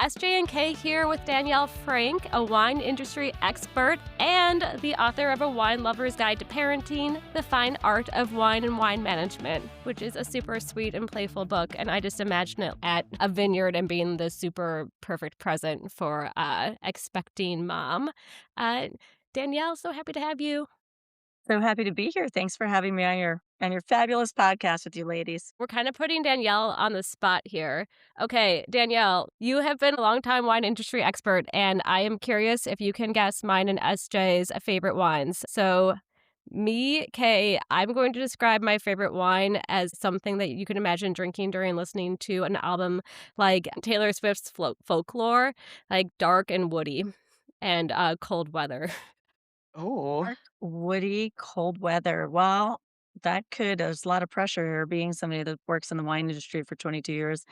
SJ&K here with Danielle Frank, a wine industry expert and the author of A Wine Lover's Guide to Parenting, The Fine Art of Wine and Wine Management, which is a super sweet and playful book. And I just imagine it at a vineyard and being the super perfect present for expecting mom. Danielle, so happy to have you. So happy to be here. Thanks for having me on your fabulous podcast with you ladies. We're kind of putting Danielle on the spot here. Okay, Danielle, you have been a longtime wine industry expert, and I am curious if you can guess mine and SJ's favorite wines. So, me, Kay, I'm going to describe my favorite wine as something that you can imagine drinking during listening to an album like Taylor Swift's Folklore, like dark and woody and cold weather. Oh, Dark, woody, cold weather. Well, there's a lot of pressure here being somebody that works in the wine industry for 22 years.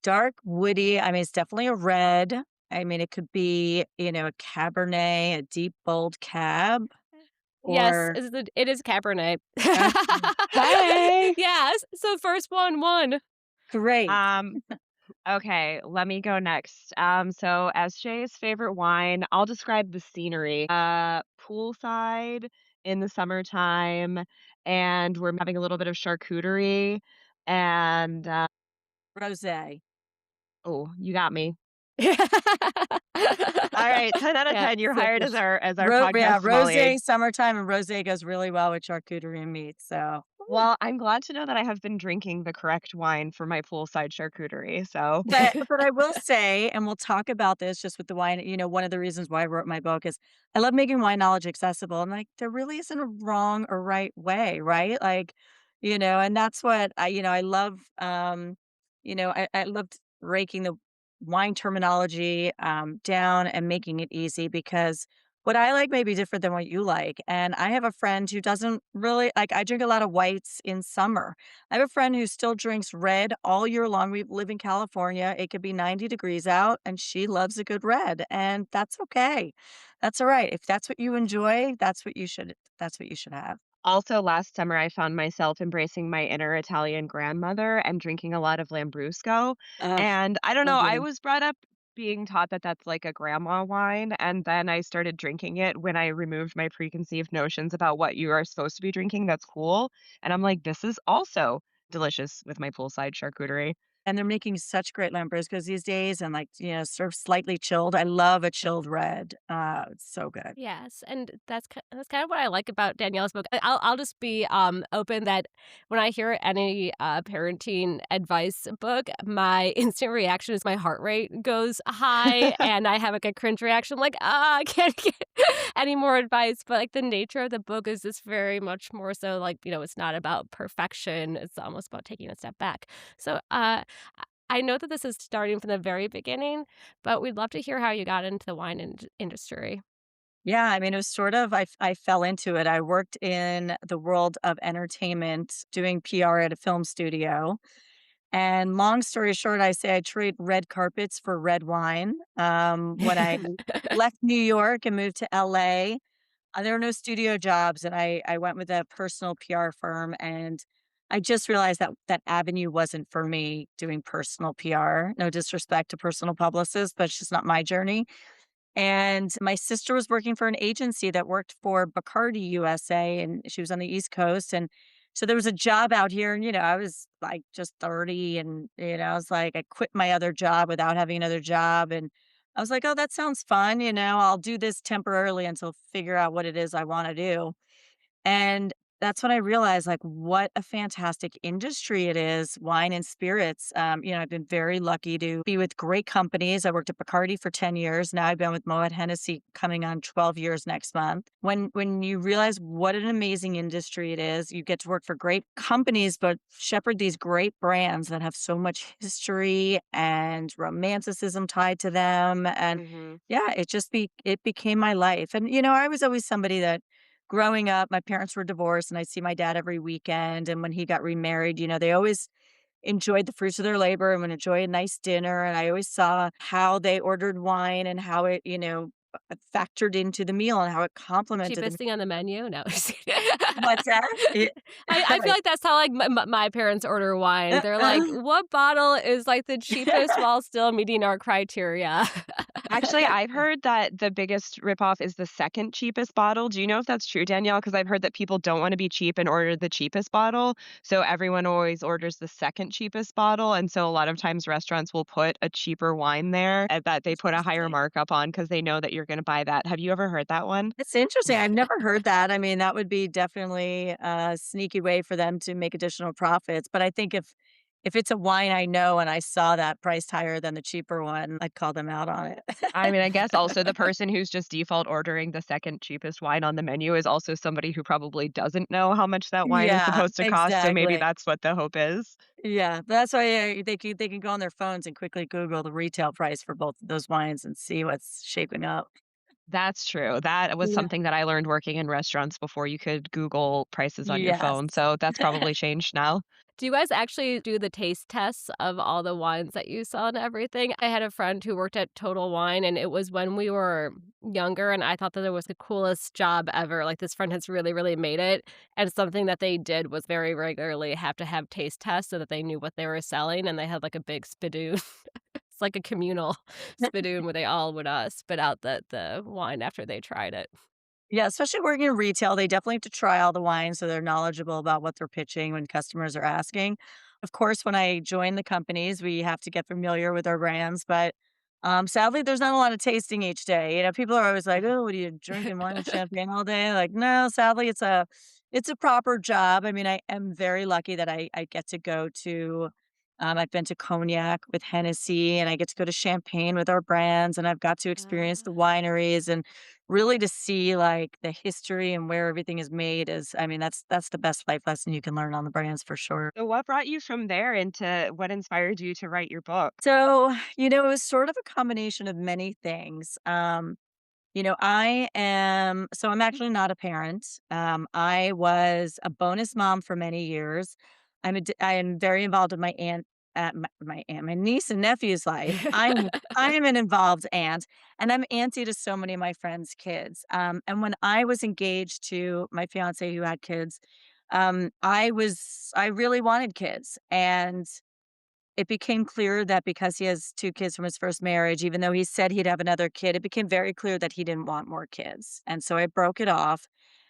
Dark, woody, I mean, it's definitely a red. I mean, it could be, a Cabernet, a deep, bold cab, Yes, or it is Cabernet. okay, hey. Yes, so first one won. great. Um, okay, let me go next. So SJ's favorite wine, I'll describe the scenery. Poolside in the summertime, and we're having a little bit of charcuterie. And Rosé. oh, you got me. All right, 10 out of Yeah, 10. You're so hired for as our Yeah, podcast sommelier. rosé, summertime, and rosé goes really well with charcuterie and meat. So Well, I'm glad to know that I have been drinking the correct wine for my poolside charcuterie. So, But I will say, and we'll talk about this just with the wine, one of the reasons why I wrote my book is I love making wine knowledge accessible. And like there really isn't a wrong or right way, right? Like, and that's what I love I loved breaking the wine terminology down and making it easy because what I like may be different than what you like. And I have a friend who doesn't really like I drink a lot of whites in summer. I have a friend who still drinks red all year long. We live in California. It could be 90 degrees out, and she loves a good red, and that's okay. That's all right. If that's what you enjoy, that's what you should have. also last summer, I found myself embracing my inner Italian grandmother and drinking a lot of Lambrusco. Ugh, And I don't so know, I good. was brought up being taught that that's like a grandma wine. And then I started drinking it when I removed my preconceived notions about what you are supposed to be drinking. That's cool. And I'm like, this is also delicious with my poolside charcuterie. And they're making such great Lambruscos these days and like, sort of slightly chilled. I love a chilled red. It's so good. Yes, and that's kind of what I like about Danielle's book. I'll just be open that when I hear any parenting advice book, my instant reaction is my heart rate goes high, and I have like a cringe reaction, like I can't get any more advice. But like the nature of the book is just very much more so like it's not about perfection; it's almost about taking a step back. So I know that this is starting from the very beginning, but we'd love to hear how you got into the wine industry. Yeah, I mean, it was sort of I fell into it. I worked in the world of entertainment doing PR at a film studio. And long story short, I say I trade red carpets for red wine. When I left New York and moved to LA, there were no studio jobs, and I went with a personal PR firm, and I just realized that that avenue wasn't for me doing personal PR. No disrespect to personal publicists, but it's just not my journey. And my sister was working for an agency that worked for Bacardi USA, and she was on the East Coast. And so there was a job out here, and I was like just 30, and I was like, I quit my other job without having another job, and I was like, oh, that sounds fun. I'll do this temporarily until figure out what it is I want to do. And that's when I realized, like, what a fantastic industry it is, wine and spirits. I've been very lucky to be with great companies. I worked at Bacardi for 10 years. Now I've been with Moet Hennessy coming on 12 years next month. When you realize what an amazing industry it is, you get to work for great companies, but shepherd these great brands that have so much history and romanticism tied to them. And Mhm. yeah, it became my life. And I was always somebody that growing up, my parents were divorced, and I'd see my dad every weekend, and when he got remarried, they always enjoyed the fruits of their labor and would enjoy a nice dinner, and I always saw how they ordered wine and how it, factored into the meal and how it complemented the Cheapest meal. thing on the menu? No. What's that? Yeah. I feel like that's how, like, my parents order wine. They're like, "What bottle is, like, the cheapest while still meeting our criteria?" Actually, I've heard that the biggest ripoff is the second cheapest bottle. Do you know if that's true, Danielle? Because I've heard that people don't wanna be cheap and order the cheapest bottle, so everyone always orders the second cheapest bottle, and so a lot of times restaurants will put a cheaper wine there, and that they put a higher Interesting. markup on because they know that you're gonna buy that. Have you ever heard that one? It's interesting. I've never heard that. I mean, that would be definitely a sneaky way for them to make additional profits. But I think if it's a wine I know and I saw that priced higher than the cheaper one, I'd call them out on it. I mean, I guess also the person who's just default ordering the second cheapest wine on the menu is also somebody who probably doesn't know how much that wine is Yeah, supposed to cost, so maybe exactly. that's what the hope is. Yeah, that's why they can go on their phones and quickly Google the retail price for both of those wines and see what's shaping up. That's true. That was Yeah. something that I learned working in restaurants before you could Google prices on your Yes. phone, so that's probably changed now. Do you guys actually do the taste tests of all the wines that you sell and everything? I had a friend who worked at Total Wine, and it was when we were younger, and I thought that it was the coolest job ever. Like, this friend has really, really made it, and something that they did was very regularly have to have taste tests so that they knew what they were selling, and they had, like, a big spittoon. It's like a communal spittoon where they all would, spit out the wine after they tried it. Yeah, especially working in retail, they definitely have to try all the wines so they're knowledgeable about what they're pitching when customers are asking. Of course, when I join the companies, we have to get familiar with our brands, but sadly, there's not a lot of tasting each day. You know, people are always like, "Oh, what are you drinking wine and champagne all day?" Like, no, sadly, it's a proper job. I mean, I am very lucky that I get to go to. I've been to cognac with Hennessy, and I get to go to champagne with our brands, and I've got to experience the wineries and really to see, like, the history and where everything is made is I mean, that's the best life lesson you can learn on the brands for sure. So what brought you from there into what inspired you to write your book? So, it was sort of a combination of many things. I'm actually not a parent. I was a bonus mom for many years. I am very involved in my niece and nephew's life. I am an involved aunt, and I'm auntie to so many of my friends' kids. And when I was engaged to my fiance who had kids, I really wanted kids, and it became clear that because he has 2 kids from his first marriage, even though he said he'd have another kid, it became very clear that he didn't want more kids, and so I broke it off,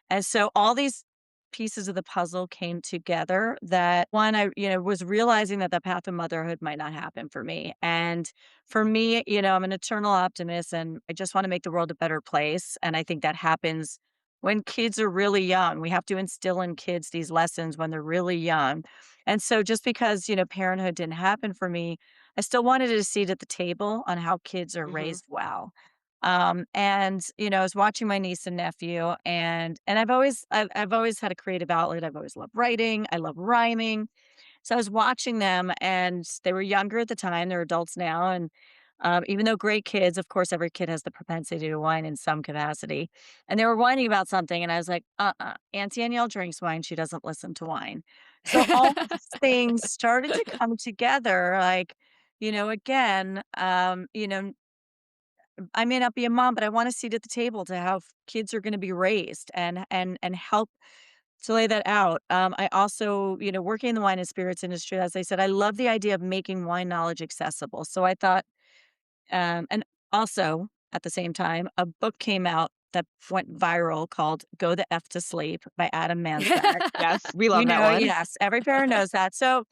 and so all these pieces of the puzzle came together that one, was realizing that the path of motherhood might not happen for me, and for me, I'm an eternal optimist, and I just wanna make the world a better place, and I think that happens when kids are really young. We have to instill in kids these lessons when they're really young, and so just because, parenthood didn't happen for me, I still wanted a seat at the table on how kids are Mhm. raised well. And, I was watching my niece and nephew and I've always had a creative outlet. I've always loved writing. I love rhyming. So I was watching them and they were younger at the time. They're adults now. And even though great kids, of course, every kid has the propensity to whine in some capacity. And they were whining about something. And I was like, Aunt Danielle drinks wine. She doesn't listen to wine. So all these things started to come together. Like, again, I may not be a mom, but I want a seat at the table to how kids are going to be raised and help to lay that out. I also, working in the wine and spirits industry, as I said, I love the idea of making wine knowledge accessible. So I thought, and also at the same time, a book came out that went viral called "Go the F to Sleep" by Adam Manzak. Yes, we love that one. Yes, every parent knows that. So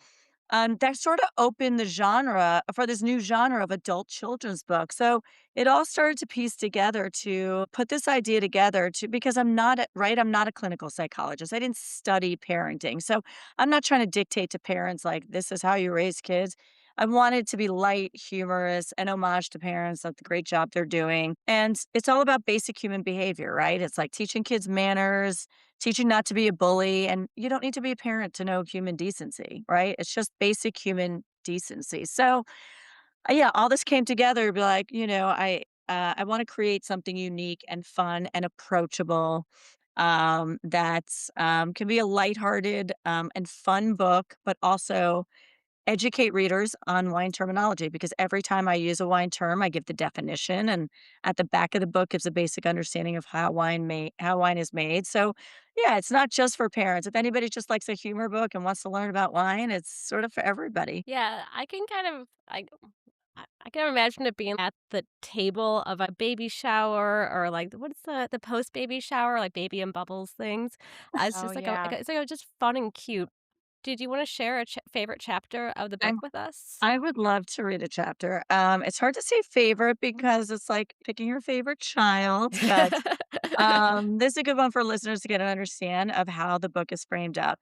that sort of opened the genre for this new genre of adult children's book. So it all started to piece together to put this idea together to because I'm not a clinical psychologist. I didn't study parenting. So I'm not trying to dictate to parents like this is how you raise kids. I wanted to be light, humorous, and homage to parents like the great job they're doing. And it's all about basic human behavior, right? It's like teaching kids manners, teaching not to be a bully, and you don't need to be a parent to know human decency, right? It's just basic human decency. So, yeah, all this came together to be like, I want to create something unique and fun and approachable that can be a lighthearted and fun book, but also Educate readers on wine terminology because every time I use a wine term, I give the definition, and at the back of the book gives a basic understanding of how wine is made. So, yeah, it's not just for parents. If anybody just likes a humor book and wants to learn about wine, it's sort of for everybody. Yeah, I can kind of I can imagine it being at the table of a baby shower or, like, what's the post-baby shower, like, baby and bubbles things. It's Oh, just yeah. it's, like, just fun and cute. Did you wanna share a favorite chapter of the book I'm with us? I would love to read a chapter. It's hard to say favorite because it's like picking your favorite child, but this is a good one for listeners to get an understand of how the book is framed up.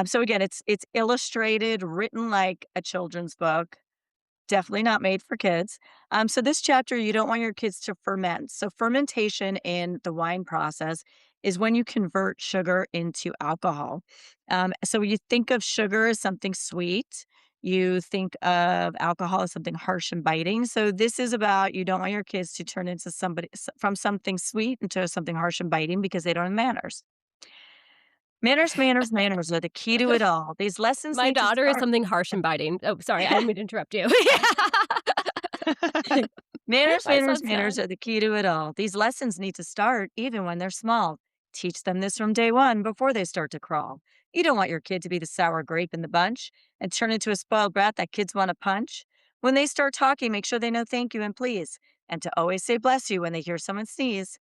So again, it's illustrated, written like a children's book. Definitely not made for kids. So this chapter, you don't want your kids to ferment. So fermentation in the wine process is when you convert sugar into alcohol. So you think of sugar as something sweet. You think of alcohol as something harsh and biting. So this is about you don't want your kids to turn into from something sweet into something harsh and biting because they don't have manners. Manners, manners, manners are the key to it all. These lessons My need to daughter is start. something harsh and biting. Oh, sorry, I didn't mean to interrupt you. Manners, My manners, son's manners not. are the key to it all. These lessons need to start even when they're small. Teach them this from day one before they start to crawl. You don't want your kid to be the sour grape in the bunch and turn into a spoiled brat that kids want to punch. When they start talking, make sure they know thank you and please, and to always say bless you when they hear someone sneeze.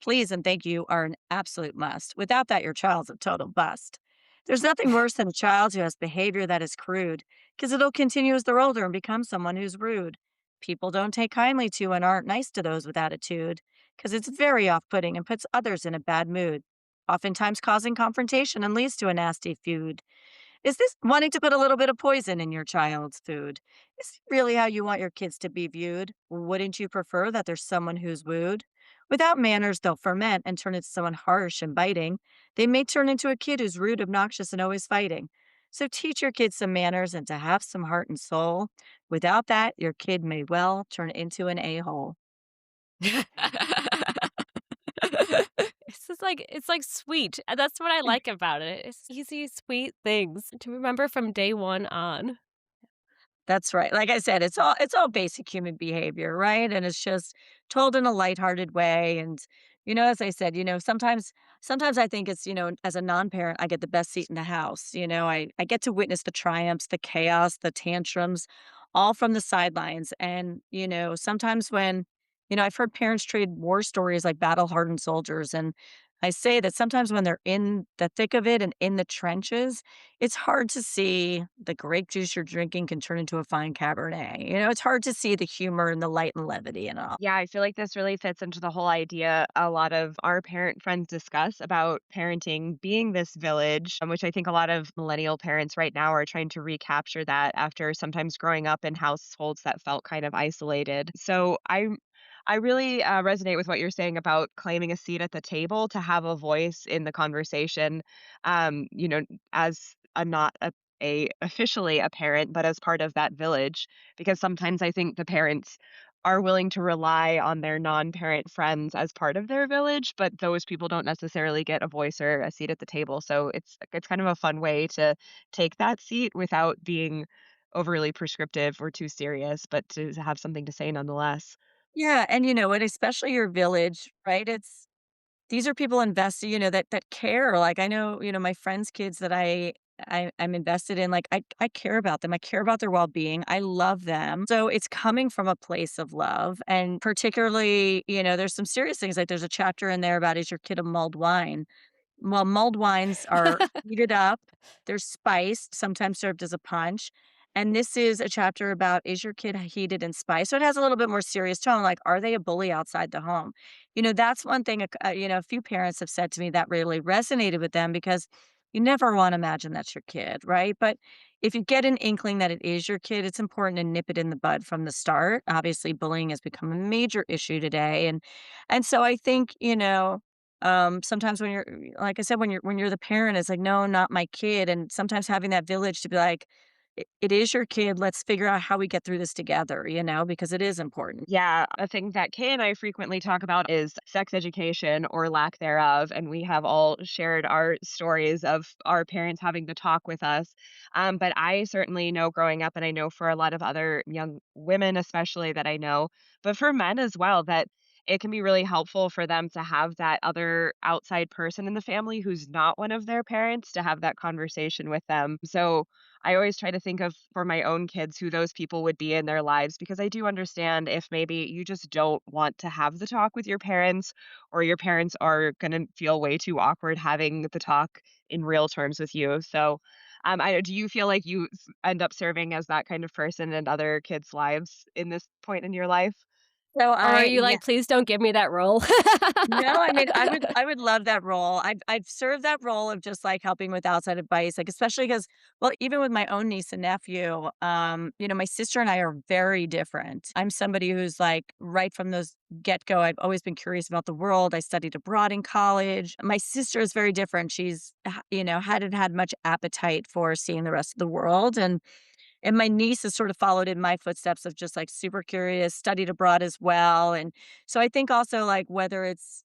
Please and thank you are an absolute must. Without that, your child's a total bust. There's nothing worse than a child who has behavior that is crude, because it'll continue as they're older and become someone who's rude. People don't take kindly to and aren't nice to those with attitude because it's very off putting and puts others in a bad mood, oftentimes causing confrontation and leads to a nasty feud. Is this wanting to put a little bit of poison in your child's food? Is it really how you want your kids to be viewed? Wouldn't you prefer that there's someone who's wooed? Without manners, they'll ferment and turn into someone harsh and biting. They may turn into a kid who's rude, obnoxious, and always fighting. So teach your kids some manners and to have some heart and soul. Without that, your kid may well turn into an a hole. It's like sweet, and that's what I like about it. It's easy, sweet things to remember from day one on. That's right. Like I said, it's all basic human behavior, right? And it's just told in a lighthearted way. And as I said, sometimes I think it's, as a non-parent, I get the best seat in the house. I get to witness the triumphs, the chaos, the tantrums, all from the sidelines. And, sometimes when, I've heard parents trade war stories like battle-hardened soldiers. And I say that sometimes when they're in the thick of it and in the trenches, it's hard to see the grape juice you're drinking can turn into a fine Cabernet. It's hard to see the humor and the light and levity and all. Yeah, I feel like this really fits into the whole idea a lot of our parent friends discuss about parenting being this village, which I think a lot of millennial parents right now are trying to recapture that after sometimes growing up in households that felt kind of isolated. So I really resonate with what you're saying about claiming a seat at the table to have a voice in the conversation. As a not a officially a parent, but as part of that village, because sometimes I think the parents are willing to rely on their non-parent friends as part of their village, but those people don't necessarily get a voice or a seat at the table. So it's kind of a fun way to take that seat without being overly prescriptive or too serious, but to have something to say nonetheless. Yeah, and you know what, especially your village, right? These are people invested, that care. Like I know, my friends' kids that I'm invested in, like I care about them. I care about their well-being. I love them. So it's coming from a place of love. And particularly, there's some serious things. Like there's a chapter in there about is your kid a mulled wine? Well, mulled wines are heated up, they're spiced, sometimes served as a punch, and this is a chapter about is your kid heated and spiced? So it has a little bit more serious tone, like, are they a bully outside the home? That's one thing, a few parents have said to me that really resonated with them because you never wanna imagine that's your kid, right? But if you get an inkling that it is your kid, it's important to nip it in the bud from the start. Obviously, bullying has become a major issue today, and so I think, sometimes when you're like I said, when you're the parent, it's like, "No, not my kid," and sometimes having that village to be like, it is your kid. Let's figure out how we get through this together, because it is important. Yeah, a thing that Kay and I frequently talk about is sex education or lack thereof. And we have all shared our stories of our parents having to talk with us. But I certainly know growing up, and I know for a lot of other young women, especially that I know, but for men as well, that it can be really helpful for them to have that other outside person in the family who's not one of their parents to have that conversation with them. So I always try to think of for my own kids who those people would be in their lives because I do understand if maybe you just don't want to have the talk with your parents or your parents are going to feel way too awkward having the talk in real terms with you. So, do you feel like you end up serving as that kind of person in other kids' lives in this point in your life? So Or are you yeah. like, "Please don't give me that role?" No, I mean, I would love that role. I've served that role of just, like, helping with outside advice, like, especially because, well, even with my own niece and nephew, my sister and I are very different. I'm somebody who's, like, right from those get-go, I've always been curious about the world. I studied abroad in college. My sister is very different. She's, hadn't had much appetite for seeing the rest of the world, and my niece has sort of followed in my footsteps of just, like, super curious, studied abroad as well, and so I think also, like, whether it's,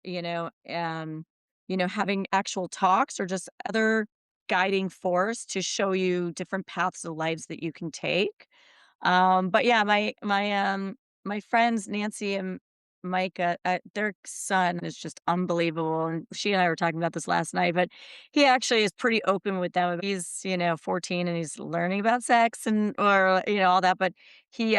having actual talks or just other guiding force to show you different paths of lives that you can take. But yeah, my friends Nancy and Micah, their son is just unbelievable, and she and I were talking about this last night, but he actually is pretty open with them. He's, 14 and he's learning about sex and or, all that, but he,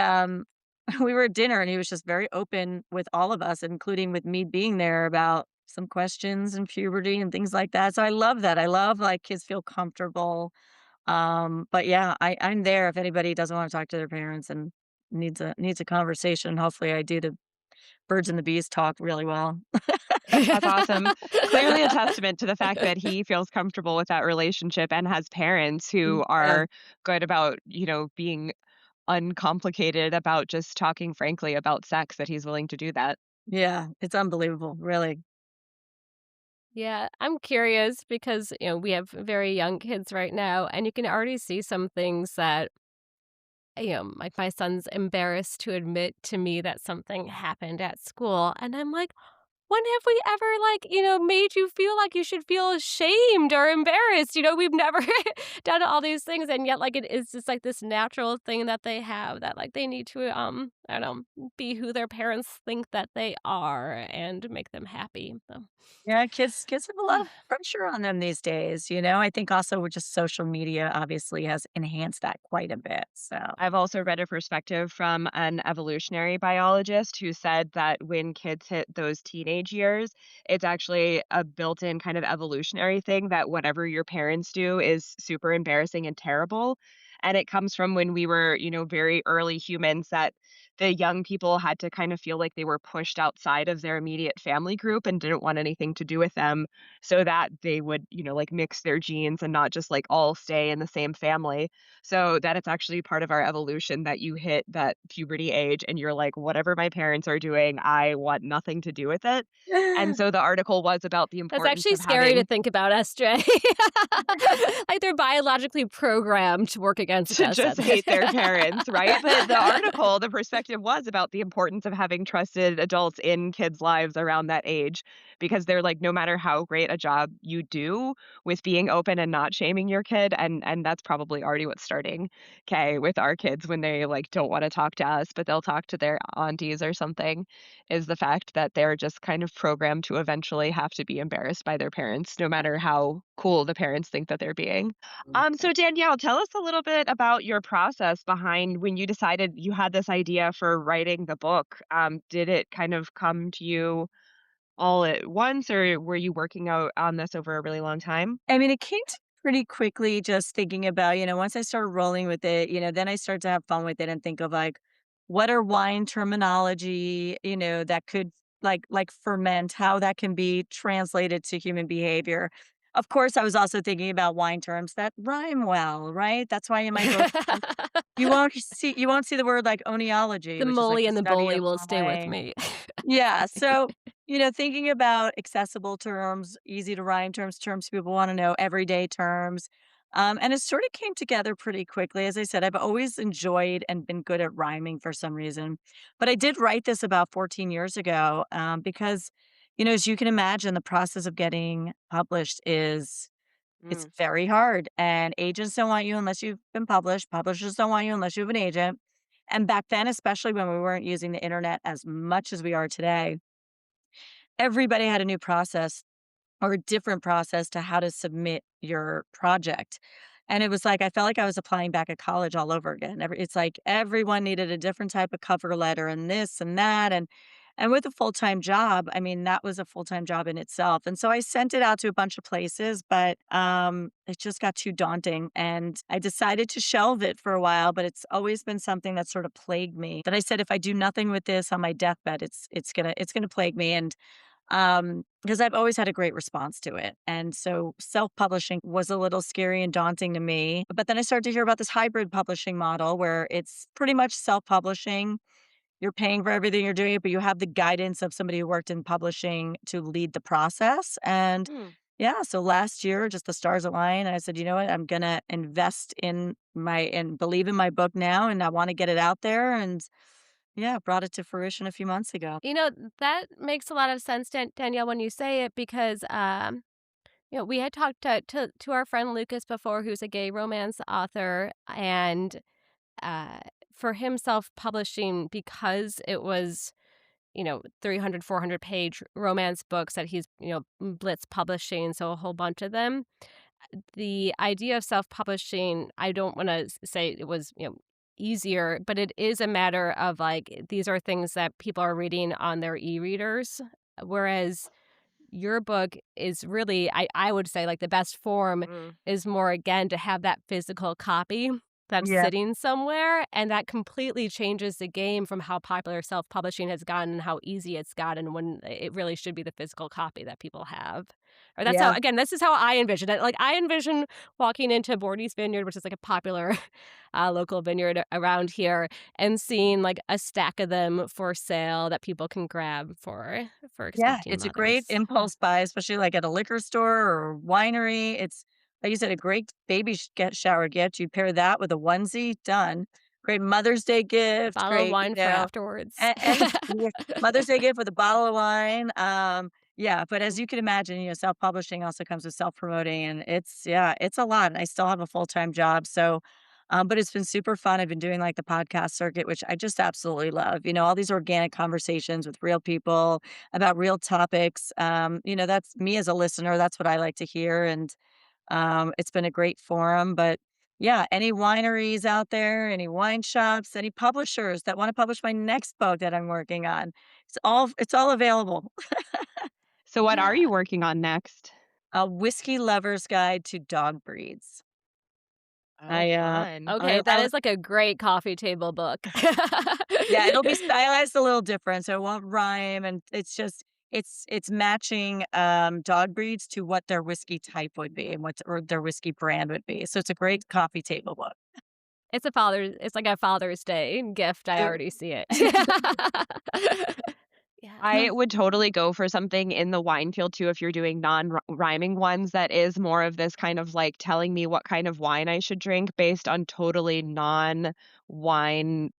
we were at dinner and he was just very open with all of us, including with me being there about some questions and puberty and things like that. So I love that. I love, like, kids feel comfortable, but yeah, I'm there if anybody doesn't wanna talk to their parents and needs a conversation. Hopefully, I do the birds and the bees talk really well. That's awesome. Clearly a testament to the fact that he feels comfortable with that relationship and has parents who Yeah, are good about, being uncomplicated about just talking frankly about sex, that he's willing to do that. yeah, it's unbelievable, really. Yeah, I'm curious because, we have very young kids right now, and you can already see some things that, like my son's embarrassed to admit to me that something happened at school. And I'm like, when have we ever, like, made you feel like you should feel ashamed or embarrassed? We've never done all these things. And yet, like, it is just like this natural thing that they have that, like, they need to, I don't know, be who their parents think that they are and make them happy. So. Yeah, kids have a lot of pressure on them these days, I think also with just social media obviously has enhanced that quite a bit, so. I've also read a perspective from an evolutionary biologist who said that when kids hit those teenage years, it's actually a built in kind of evolutionary thing that whatever your parents do is super embarrassing and terrible. And it comes from when we were, very early humans that the young people had to kind of feel like they were pushed outside of their immediate family group and didn't want anything to do with them so that they would, like mix their genes and not just like all stay in the same family. So that it's actually part of our evolution that you hit that puberty age and you're like, whatever my parents are doing, I want nothing to do with it. And so the article was about the That's importance actually of scary to having think about, SJ. Like, they're biologically programmed to work against to us just at this. hate their parents, right? But the article, the perspective was about the importance of having trusted adults in kids' lives around that age because they're like, no matter how great a job you do with being open and not shaming your kid, and that's probably already what's starting, okay, with our kids when they like don't want to talk to us, but they'll talk to their aunties or something, is the fact that they're just kind of programmed to eventually have to be embarrassed by their parents, no matter how cool the parents think that they're being. So Danielle, tell us a little bit about your process behind when you decided you had this idea for writing the book. Did it kind of come to you all at once, or were you working out on this over a really long time? I mean, it came to pretty quickly just thinking about, once I started rolling with it, then I started to have fun with it and think of like, what are wine terminology, that could like ferment, how that can be translated to human behavior. Of course, I was also thinking about wine terms that rhyme well, right? That's why in my book you won't see the word like oneology, The which is like moly the and the study bully of will stay with wine. me. Yeah, so, thinking about accessible terms, easy to rhyme terms, terms people wanna know, everyday terms, And it sort of came together pretty quickly. As I said, I've always enjoyed and been good at rhyming for some reason. But I did write this about 14 years ago because, as you can imagine, the process of getting published is it's Mm, very hard. And agents don't want you unless you've been published. Publishers don't want you unless you have an agent. And back then, especially when we weren't using the internet as much as we are today, everybody had a new process or a different process to how to submit your project. And it was like I felt like I was applying back at college all over again. It's like everyone needed a different type of cover letter and this and that and with a full-time job, I mean that was a full-time job in itself. And so I sent it out to a bunch of places, but it just got too daunting and I decided to shelve it for a while, but it's always been something that sort of plagued me. That I said if I do nothing with this on my deathbed, it's going to plague me and because I've always had a great response to it. And so self-publishing was a little scary and daunting to me. But then I started to hear about this hybrid publishing model where it's pretty much self-publishing. You're paying for everything you're doing, but you have the guidance of somebody who worked in publishing to lead the process. And mm. yeah, so last year, just the stars aligned. And I said, you know what? I'm gonna invest and believe in my book now, and I want to get it out there. And yeah, brought it to fruition a few months ago. You know, that makes a lot of sense, Danielle, when you say it because, we had talked to our friend Lucas before, who's a gay romance author, and uh, for him, self-publishing because it was 300, 400 page romance books that he's blitz publishing, so a whole bunch of them. The idea of self-publishing, I don't want to say it was easier, but it is a matter of like these are things that people are reading on their e-readers, whereas your book is really, I would say, like, the best form Mm. is more, again, to have that physical copy that's Yeah. sitting somewhere, and that completely changes the game from how popular self-publishing has gotten and how easy it's gotten when it really should be the physical copy that people have. Or that's how Yeah. again, this is how I envision it. Like, I envision walking into Bordy's Vineyard, which is, like, a popular, local vineyard around here, and seeing, like, a stack of them for sale that people can grab for Yeah, expecting it's a great mothers. Yeah. impulse buy, especially, like, at a liquor store or winery. It's like you said, a great baby shower gift. You pair that with a onesie, done. Great Mother's Day A gift, bottle of great, wine for afterwards. yeah, Mother's Day gift with a bottle of wine. Yeah, but as you can imagine, self-publishing also comes with self-promoting, and it's a lot, and I still have a full-time job, so, but it's been super fun. I've been doing, like, the podcast circuit, which I just absolutely love, all these organic conversations with real people about real topics, that's me as a listener, that's what I like to hear, and, it's been a great forum, but yeah, any wineries out there, any wine shops, any publishers that wanna publish my next book that I'm working on, it's all available. So what are Yeah. you working on next? A whiskey lover's guide to dog breeds. Oh, I, fun. Okay, that is like a great coffee table book. yeah, it'll be stylized a little different, so it won't rhyme, and it's just it's matching, dog breeds to what their whiskey type would be and or their whiskey brand would be, so it's a great coffee table book. It's like a Father's Day gift, I Uh, already see it. Yeah. I would totally go for something in the wine field too if you're doing non-rhyming ones that is more of this kind of like telling me what kind of wine I should drink based on totally non-wine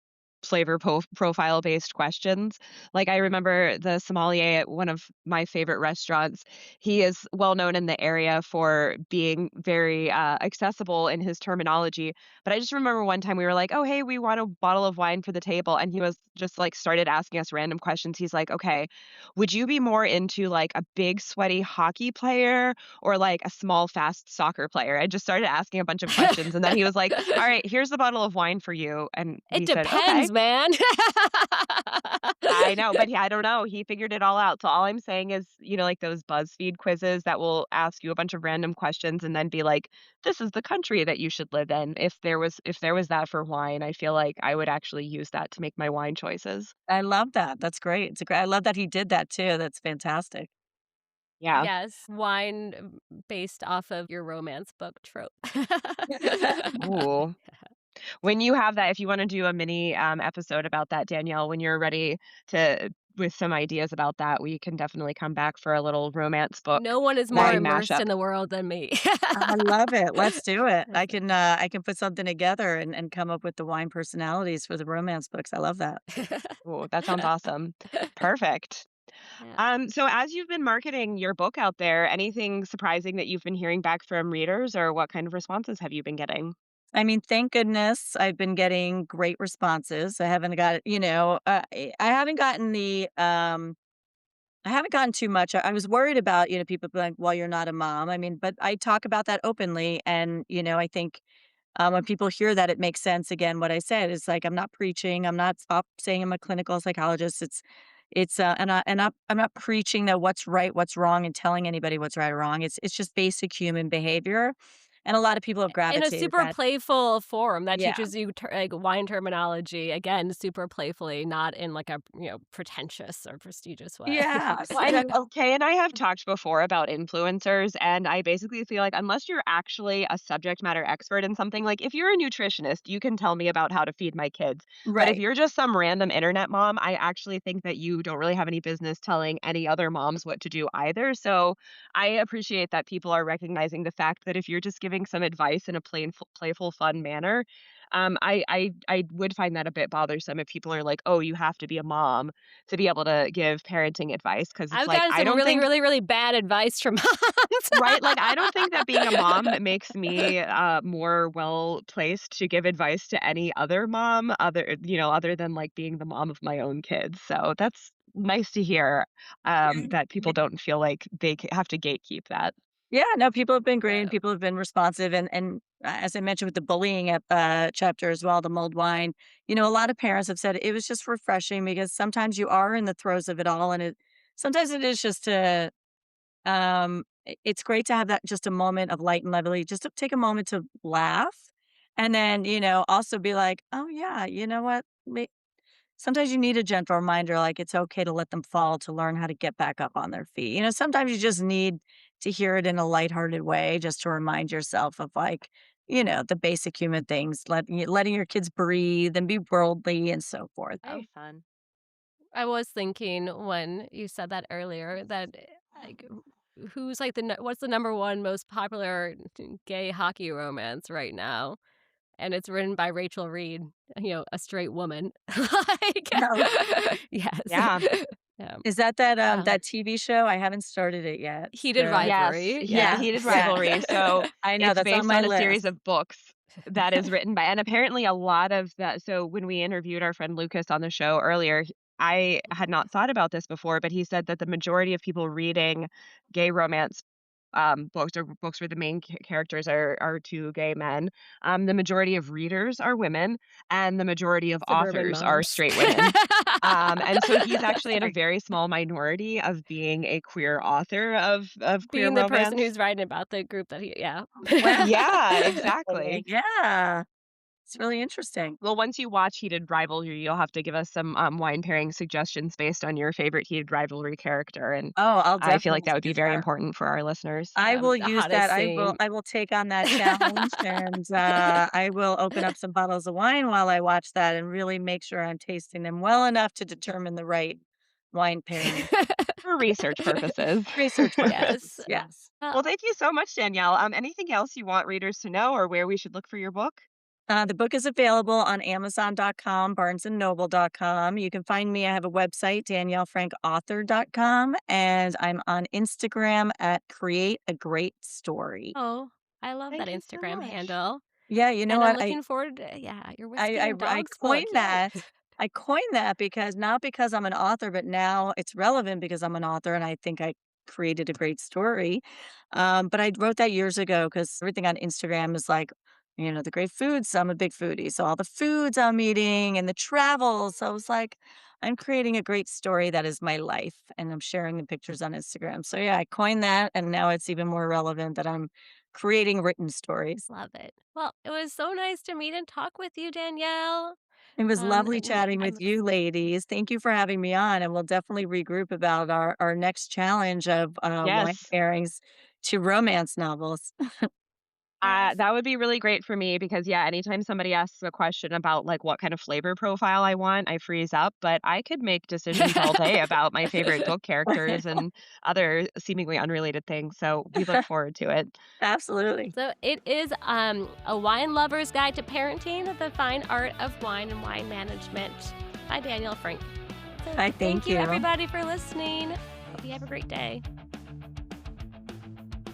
flavor profile based questions. Like I remember the sommelier at one of my favorite restaurants. He is well known in the area for being very accessible in his terminology. But I just remember one time we were like, "Oh, hey, we want a bottle of wine for the table," and he was just like started asking us random questions. He's like, "Okay, would you be more into like a big sweaty hockey player or like a small fast soccer player?" I just started asking a bunch of questions, and then he was like, "All right, here's the bottle of wine for you," and It we said, "Okay." depends, man. I know, but I don't know, he figured it all out, so all I'm saying is, like those BuzzFeed quizzes that will ask you a bunch of random questions and then be like, "This is the country that you should live in." If there was that for wine, I feel like I would actually use that to make my wine choices. I love that, that's great, I love that he did that too, that's fantastic. Yeah. Yes, wine, based off of your romance book trope. Ooh. When you have that, if you wanna do a mini, episode about that, Danielle, when you're ready to with some ideas about that, we can definitely come back for a little romance book No one is more wine immersed mashup. in the world than me. I love it. Let's do it. That's I can put something together and come up with the wine personalities for the romance books. I love that. Ooh, that sounds awesome. Perfect. Yeah. So as you've been marketing your book out there, anything surprising that you've been hearing back from readers, or what kind of responses have you been getting? I mean, thank goodness I've been getting great responses. I haven't got, I haven't gotten I haven't gotten too much. I was worried about, people being like, well, you're not a mom. I mean, but I talk about that openly. And, I think when people hear that, it makes sense. Again, what I said is like, I'm not preaching. I'm not stop saying I'm a clinical psychologist. I'm not preaching that what's right, what's wrong, and telling anybody what's right or wrong. It's just basic human behavior. And a lot of people have In a gravitated super that. playful forum that Yeah. teaches you like wine terminology, again, super playfully, not in like a, pretentious or prestigious way. Yeah. Well, and okay, and I have talked before about influencers, and I basically feel like unless you're actually a subject matter expert in something, like if you're a nutritionist, you can tell me about how to feed my kids. But if Right. you're just some random internet mom, I actually think that you don't really have any business telling any other moms what to do either. So I appreciate that people are recognizing the fact that if you're just giving some advice in a playful, fun manner, I would find that a bit bothersome if people are like, "Oh, you have to be a mom to be able to give parenting advice," because it's I've like, gotten I some don't really, think really, really bad advice from moms. right? Like, I don't think that being a mom makes me, more well placed to give advice to any other mom other than, like, being the mom of my own kids. So that's nice to hear, that people don't feel like they have to gatekeep that. Yeah, no, people have been great and Yeah. people have been responsive. As I mentioned with the bullying chapter as well, the mulled wine, a lot of parents have said it was just refreshing because sometimes you are in the throes of it all. Sometimes it is just it's great to have that just a moment of light and levity, just to take a moment to laugh. And then, also be like, oh, yeah, you know what? Sometimes you need a gentle reminder, like it's okay to let them fall to learn how to get back up on their feet. Sometimes you just need to hear it in a lighthearted way just to remind yourself of like, the basic human things, letting your kids breathe and be worldly and so forth. Oh, I fun. I was thinking when you said that earlier that, like, who's like what's the number one most popular gay hockey romance right now? And it's written by Rachel Reed, a straight woman. Like, No. yes. Yeah. Yeah. Is that Um, that TV show? I haven't started it yet. Heated Yes, Rivalry, he yeah. Heated Yeah. Rivalry. So, I know it's that's on based my on a list. series of books that is written by and apparently a lot of that so when we interviewed our friend Lucas on the show earlier, I had not thought about this before, but he said that the majority of people reading gay romance, books or books where the main characters are 2 gay men, the majority of readers are women, and the majority of Suburban authors are moms. straight women. And so he's actually in a Sorry. very small minority of being a queer author of queer Being the person romance. who's writing about the group that he yeah. Wow. Yeah, exactly. Yeah. It's really interesting. Well, once you watch Heated Rivalry, you'll have to give us some, wine pairing suggestions based on your favorite Heated Rivalry character, and Oh, I'll I feel like definitely that would be do very that. important for our listeners. I will The use that. hottest scene. I will take on that challenge, and, I will open up some bottles of wine while I watch that and really make sure I'm tasting them well enough to determine the right wine pairing. For research purposes. Research Yes. purposes, yes. Well, thank you so much, Danielle. Anything else you want readers to know or where we should look for your book? The book is available on Amazon.com, barnesandnoble.com. You can find me. I have a website, daniellefrankauthor.com, and I'm on Instagram at Create a Great Story. Oh, I love that Thank you so Instagram much. handle, Yeah, you know and I'm what? looking forward to yeah, your whiskey and I dogs book, coined yay. that. I coined that because not because I'm an author, but now it's relevant because I'm an author and I think I created a great story. But I wrote that years ago because everything on Instagram is like, the great foods. I'm a big foodie. So all the foods I'm eating and the travel. So I was like, I'm creating a great story that is my life. And I'm sharing the pictures on Instagram. So yeah, I coined that. And now it's even more relevant that I'm creating written stories. Love it. Well, it was so nice to meet and talk with you, Danielle. It was lovely And chatting with I'm you ladies. Thank you for having me on, and we'll definitely regroup about our next challenge of wine Yes. pairings to romance novels. Yes. That would be really great for me because, yeah, anytime somebody asks a question about like what kind of flavor profile I want, I freeze up. But I could make decisions all day about my favorite book characters and other seemingly unrelated things. So we look forward to it. Absolutely. So it is a wine lover's guide to parenting, the fine art of wine and wine management by Danielle Frank. So I thank thank you you. everybody for listening. Hope you have a great day.